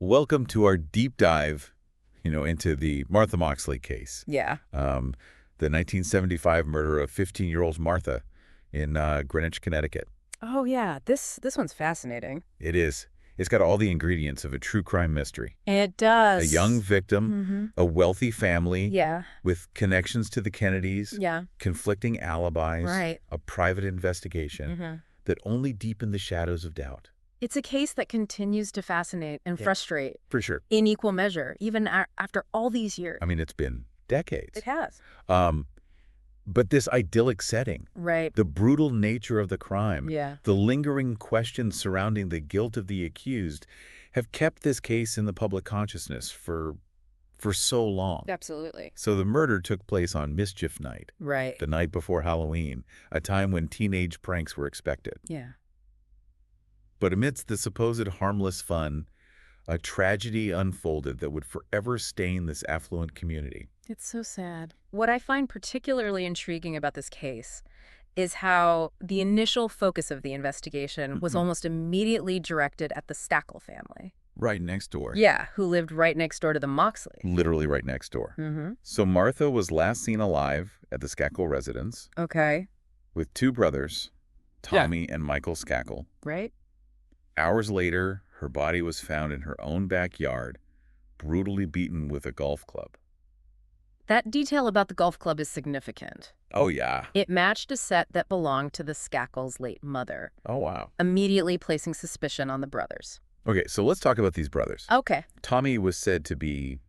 Welcome to our deep dive, into the Martha Moxley case. Yeah. The 1975 murder of 15-year-old Martha in Greenwich, Connecticut. Oh, yeah. This one's fascinating. It is. It's got all the ingredients of a true crime mystery. It does. A young victim, a wealthy family Yeah. with connections to the Kennedys, Yeah. conflicting alibis, Right. a private investigation that only deepened the shadows of doubt. It's a case that continues to fascinate and frustrate For sure. in equal measure, even after all these years. I mean, it's been decades. It has. But this idyllic setting, Right. the brutal nature of the crime, Yeah. the lingering questions surrounding the guilt of the accused have kept this case in the public consciousness for so long. Absolutely. So the murder took place on Mischief Night, Right. the night before Halloween, a time when teenage pranks were expected. Yeah. But amidst the supposed harmless fun, a tragedy unfolded that would forever stain this affluent community. It's so sad. What I find particularly intriguing about this case is how the initial focus of the investigation was almost immediately directed at the Stackle family. Right next door. Yeah, who lived right next door to the Moxley. Literally right next door. Mm-hmm. So Martha was last seen alive at the Skakel residence Okay. with two brothers, Tommy and Michael Skakel. Right? Hours later, her body was found in her own backyard, brutally beaten with a golf club. That detail about the golf club is significant. Oh, yeah. It matched a set that belonged to the Skakel's late mother, Oh, wow. immediately placing suspicion on the brothers. Okay, so let's talk about these brothers. Okay. Tommy was said to be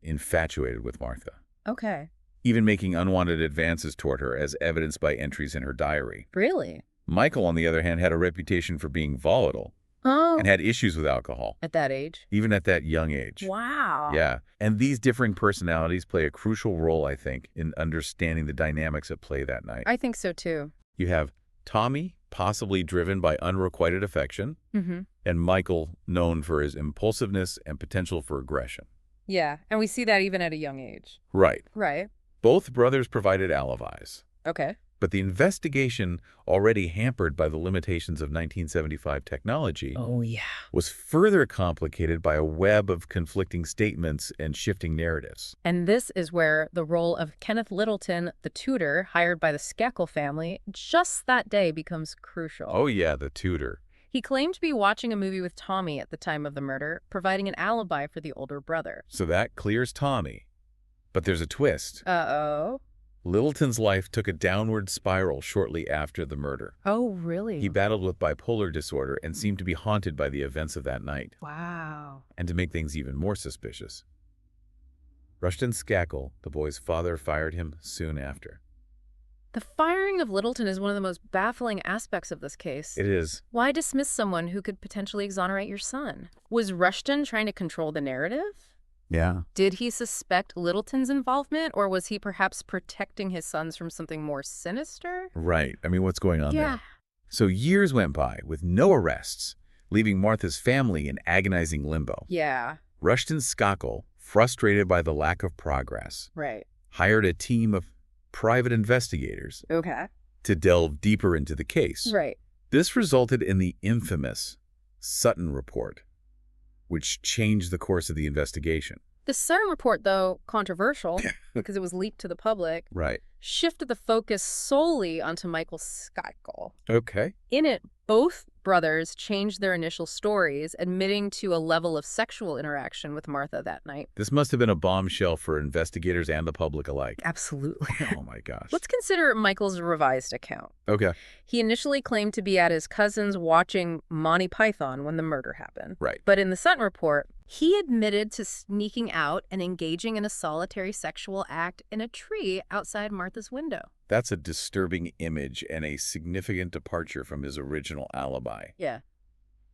infatuated with Martha, Okay. even making unwanted advances toward her as evidenced by entries in her diary. Really? Michael, on the other hand, had a reputation for being volatile Oh. and had issues with alcohol, At that age? even at that young age. Wow. Yeah, and these differing personalities play a crucial role, I think, in understanding the dynamics at play that night. I think so, too. You have Tommy, possibly driven by unrequited affection, Mm-hmm. and Michael, known for his impulsiveness and potential for aggression. Yeah, and we see that even at a young age. Right. Right. Both brothers provided alibis, Okay. but the investigation, already hampered by the limitations of 1975 technology, Oh, yeah. was further complicated by a web of conflicting statements and shifting narratives. And this is where the role of Kenneth Littleton, the tutor hired by the Skakel family, just that day becomes crucial. Oh yeah, the tutor. He claimed to be watching a movie with Tommy at the time of the murder, providing an alibi for the older brother. So that clears Tommy. But there's a twist. Uh-oh. Littleton's life took a downward spiral shortly after the murder. Oh, really? He battled with bipolar disorder and seemed to be haunted by the events of that night. Wow. And to make things even more suspicious, Rushton Skakel, the boy's father, fired him soon after. The firing of Littleton is one of the most baffling aspects of this case. It is. Why dismiss someone who could potentially exonerate your son? Was Rushton trying to control the narrative? Yeah. Did he suspect Littleton's involvement, or was he perhaps protecting his sons from something more sinister? Right. I mean, what's going on Yeah. there? So years went by with no arrests, leaving Martha's family in agonizing limbo. Yeah, Rushton Skakel, frustrated by the lack of progress, right. hired a team of private investigators Okay. to delve deeper into the case. Right. This resulted in the infamous Sutton Report, which changed the course of the investigation. The Sutton report, though controversial, because it was leaked to the public, Right. shifted the focus solely onto Michael Skakel. Okay. In it, both brothers changed their initial stories, admitting to a level of sexual interaction with Martha that night. This must have been a bombshell for investigators and the public alike. Absolutely. Oh my gosh. Let's consider Michael's revised account. Okay. He initially claimed to be at his cousin's watching Monty Python when the murder happened. Right. But in the Sutton report, he admitted to sneaking out and engaging in a solitary sexual act in a tree outside Martha's window. That's a disturbing image and a significant departure from his original alibi. Yeah.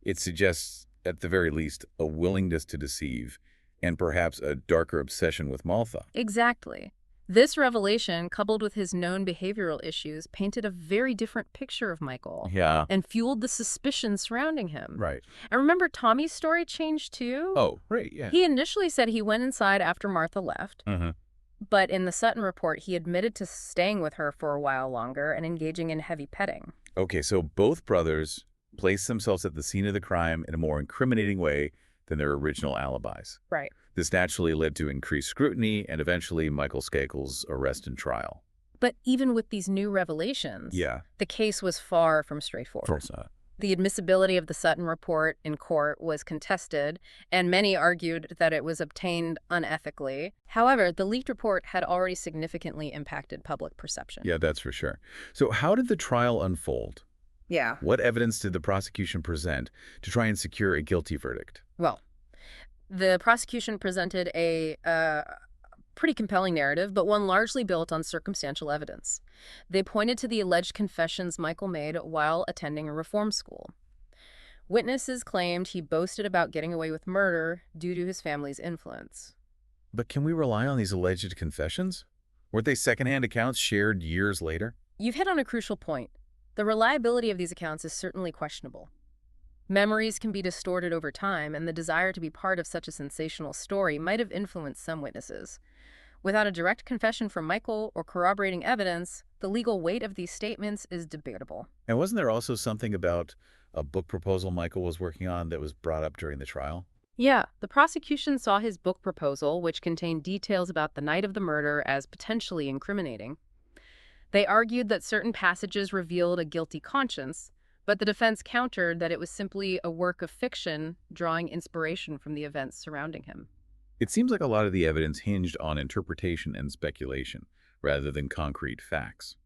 It suggests, at the very least, a willingness to deceive and perhaps a darker obsession with Martha. Exactly. This revelation, coupled with his known behavioral issues, painted a very different picture of Michael. Yeah. And fueled the suspicion surrounding him. Right. And remember, Tommy's story changed too? Oh, right, yeah. He initially said he went inside after Martha left. Mm-hmm. But in the Sutton report, he admitted to staying with her for a while longer and engaging in heavy petting. Okay, so both brothers placed themselves at the scene of the crime in a more incriminating way than their original alibis. Right. This naturally led to increased scrutiny and eventually Michael Skakel's arrest and trial. But even with these new revelations, Yeah, the case was far from of straightforward. course not. The admissibility of the Sutton report in court was contested, and many argued that it was obtained unethically. However, the leaked report had already significantly impacted public perception. Yeah, that's for sure. So how did the trial unfold? Yeah. What evidence did the prosecution present to try and secure a guilty verdict? Well, the prosecution presented a pretty compelling narrative, but one largely built on circumstantial evidence. They pointed to the alleged confessions Michael made while attending a reform school. Witnesses claimed he boasted about getting away with murder due to his family's influence. But can we rely on these alleged confessions? Weren't they secondhand accounts shared years later? You've hit on a crucial point. The reliability of these accounts is certainly questionable. Memories can be distorted over time, and the desire to be part of such a sensational story might have influenced some witnesses. Without a direct confession from Michael or corroborating evidence, the legal weight of these statements is debatable. And wasn't there also something about a book proposal Michael was working on that was brought up during the trial? Yeah, the prosecution saw his book proposal, which contained details about the night of the murder, as potentially incriminating. They argued that certain passages revealed a guilty conscience, but the defense countered that it was simply a work of fiction drawing inspiration from the events surrounding him. It seems like a lot of the evidence hinged on interpretation and speculation, rather than concrete facts.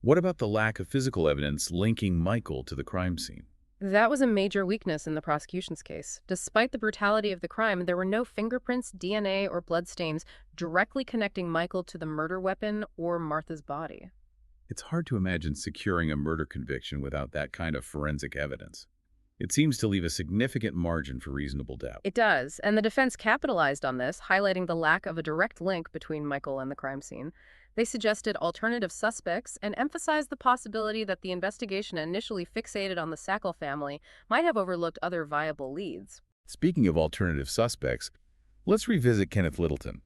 What about the lack of physical evidence linking Michael to the crime scene? That was a major weakness in the prosecution's case. Despite the brutality of the crime, there were no fingerprints, DNA, or bloodstains directly connecting Michael to the murder weapon or Martha's body. It's hard to imagine securing a murder conviction without that kind of forensic evidence. It seems to leave a significant margin for reasonable doubt. It does, and the defense capitalized on this, highlighting the lack of a direct link between Michael and the crime scene. They suggested alternative suspects and emphasized the possibility that the investigation initially fixated on the Sackle family might have overlooked other viable leads. Speaking of alternative suspects, let's revisit Kenneth Littleton.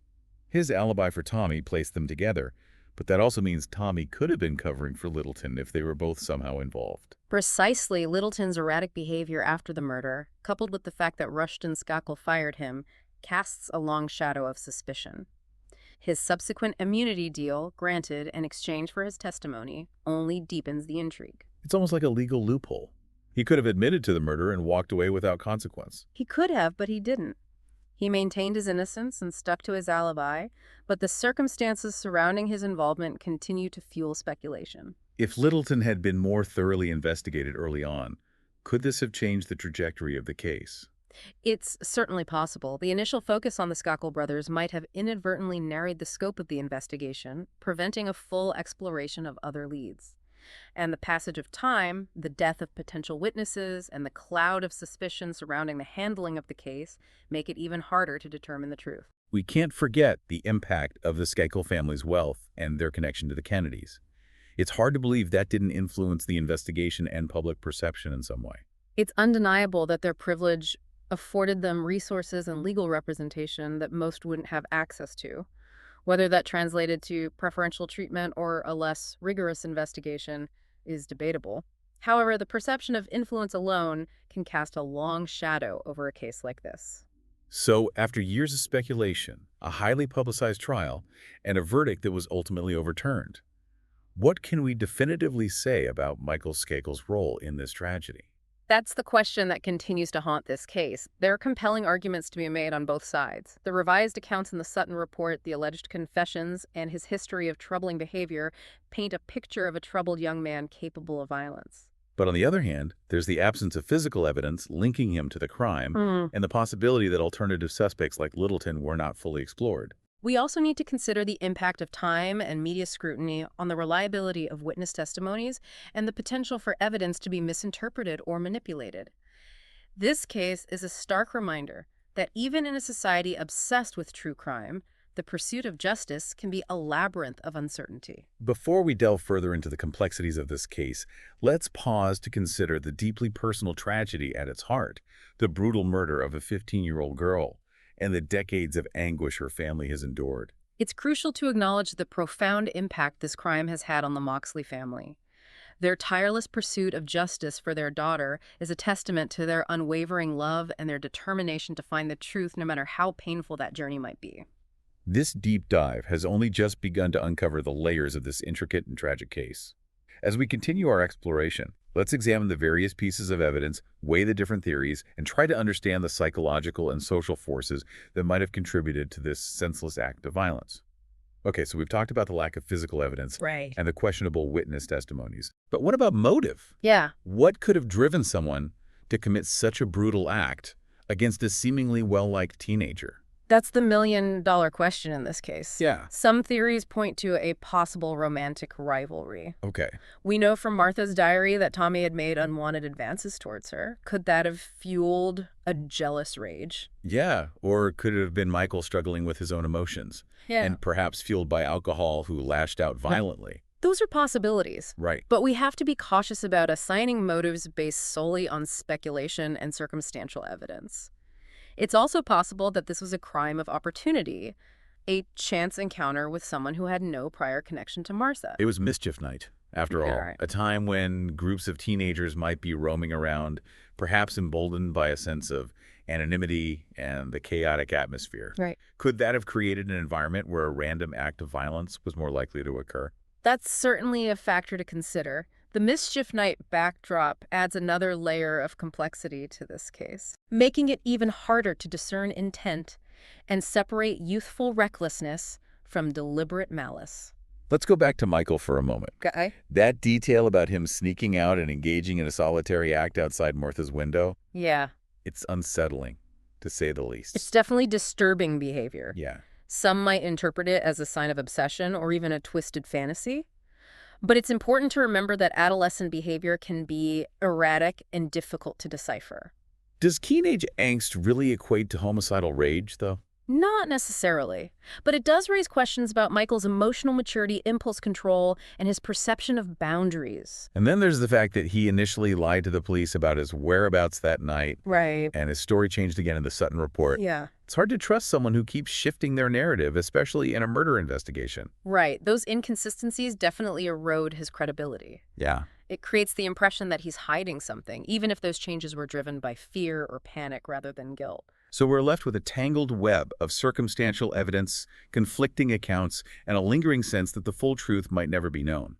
His alibi for Tommy placed them together, but that also means Tommy could have been covering for Littleton if they were both somehow involved. Precisely, Littleton's erratic behavior after the murder, coupled with the fact that Rushton Skakel fired him, casts a long shadow of suspicion. His subsequent immunity deal, granted in exchange for his testimony, only deepens the intrigue. It's almost like a legal loophole. He could have admitted to the murder and walked away without consequence. He could have, but he didn't. He maintained his innocence and stuck to his alibi, but the circumstances surrounding his involvement continue to fuel speculation. If Littleton had been more thoroughly investigated early on, could this have changed the trajectory of the case? It's certainly possible. The initial focus on the Skakel brothers might have inadvertently narrowed the scope of the investigation, preventing a full exploration of other leads. And the passage of time, the death of potential witnesses, and the cloud of suspicion surrounding the handling of the case make it even harder to determine the truth. We can't forget the impact of the Skakel family's wealth and their connection to the Kennedys. It's hard to believe that didn't influence the investigation and public perception in some way. It's undeniable that their privilege afforded them resources and legal representation that most wouldn't have access to. Whether that translated to preferential treatment or a less rigorous investigation is debatable. However, the perception of influence alone can cast a long shadow over a case like this. So, after years of speculation, a highly publicized trial, and a verdict that was ultimately overturned, what can we definitively say about Michael Skakel's role in this tragedy? That's the question that continues to haunt this case. There are compelling arguments to be made on both sides. The revised accounts in the Sutton report, the alleged confessions, and his history of troubling behavior paint a picture of a troubled young man capable of violence. But on the other hand, there's the absence of physical evidence linking him to the crime, and the possibility that alternative suspects like Littleton were not fully explored. We also need to consider the impact of time and media scrutiny on the reliability of witness testimonies and the potential for evidence to be misinterpreted or manipulated. This case is a stark reminder that even in a society obsessed with true crime, the pursuit of justice can be a labyrinth of uncertainty. Before we delve further into the complexities of this case, let's pause to consider the deeply personal tragedy at its heart, the brutal murder of a 15-year-old girl, and the decades of anguish her family has endured. It's crucial to acknowledge the profound impact this crime has had on the Moxley family. Their tireless pursuit of justice for their daughter is a testament to their unwavering love and their determination to find the truth no matter how painful that journey might be. This deep dive has only just begun to uncover the layers of this intricate and tragic case. As we continue our exploration, let's examine the various pieces of evidence, weigh the different theories, and try to understand the psychological and social forces that might have contributed to this senseless act of violence. Okay, so we've talked about the lack of physical evidence Right. and the questionable witness testimonies. But what about motive? Yeah. What could have driven someone to commit such a brutal act against a seemingly well-liked teenager? That's the million-dollar question in this case. Yeah. Some theories point to a possible romantic rivalry. Okay. We know from Martha's diary that Tommy had made unwanted advances towards her. Could that have fueled a jealous rage? Yeah, or could it have been Michael struggling with his own emotions Yeah. and perhaps fueled by alcohol who lashed out violently? Those are possibilities. Right. But we have to be cautious about assigning motives based solely on speculation and circumstantial evidence. It's also possible that this was a crime of opportunity, a chance encounter with someone who had no prior connection to Martha. It was mischief night, after Yeah, all, right. a time when groups of teenagers might be roaming around, perhaps emboldened by a sense of anonymity and the chaotic atmosphere. Right. Could that have created an environment where a random act of violence was more likely to occur? That's certainly a factor to consider. The mischief night backdrop adds another layer of complexity to this case, making it even harder to discern intent and separate youthful recklessness from deliberate malice. Let's go back to Michael for a moment. Okay. That detail about him sneaking out and engaging in a solitary act outside Martha's window, Yeah, it's unsettling, to say the least. it's definitely disturbing behavior. Yeah. Some might interpret it as a sign of obsession or even a twisted fantasy. But it's important to remember that adolescent behavior can be erratic and difficult to decipher. Does teenage angst really equate to homicidal rage, though? Not necessarily, but it does raise questions about Michael's emotional maturity, impulse control, and his perception of boundaries. And then there's the fact that he initially lied to the police about his whereabouts that night, Right. and his story changed again in the Sutton report. Yeah. It's hard to trust someone who keeps shifting their narrative, especially in a murder investigation. Right. Those inconsistencies definitely erode his credibility. Yeah. It creates the impression that he's hiding something, even if those changes were driven by fear or panic rather than guilt. So we're left with a tangled web of circumstantial evidence, conflicting accounts, and a lingering sense that the full truth might never be known.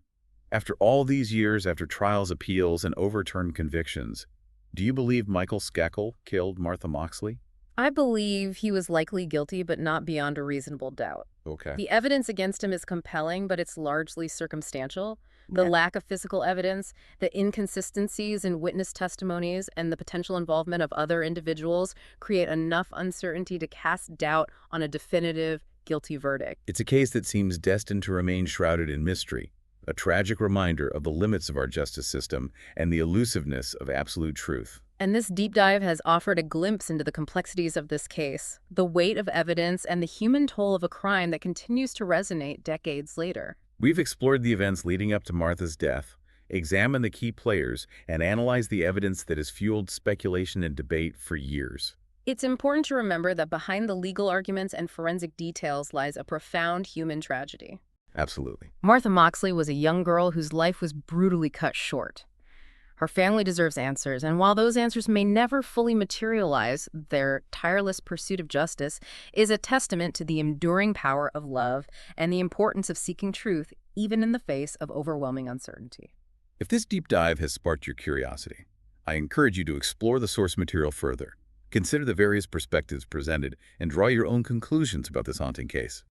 After all these years, after trials, appeals, and overturned convictions, do you believe Michael Skeckel killed Martha Moxley? I believe he was likely guilty, but not beyond a reasonable doubt. Okay. The evidence against him is compelling, but it's largely circumstantial. The Yeah. lack of physical evidence, the inconsistencies in witness testimonies, and the potential involvement of other individuals create enough uncertainty to cast doubt on a definitive guilty verdict. It's a case that seems destined to remain shrouded in mystery, a tragic reminder of the limits of our justice system and the elusiveness of absolute truth. And this deep dive has offered a glimpse into the complexities of this case, the weight of evidence, and the human toll of a crime that continues to resonate decades later. We've explored the events leading up to Martha's death, examined the key players, and analyzed the evidence that has fueled speculation and debate for years. It's important to remember that behind the legal arguments and forensic details lies a profound human tragedy. Absolutely. Martha Moxley was a young girl whose life was brutally cut short. Her family deserves answers, and while those answers may never fully materialize, their tireless pursuit of justice is a testament to the enduring power of love and the importance of seeking truth, even in the face of overwhelming uncertainty. If this deep dive has sparked your curiosity, I encourage you to explore the source material further. Consider the various perspectives presented and draw your own conclusions about this haunting case.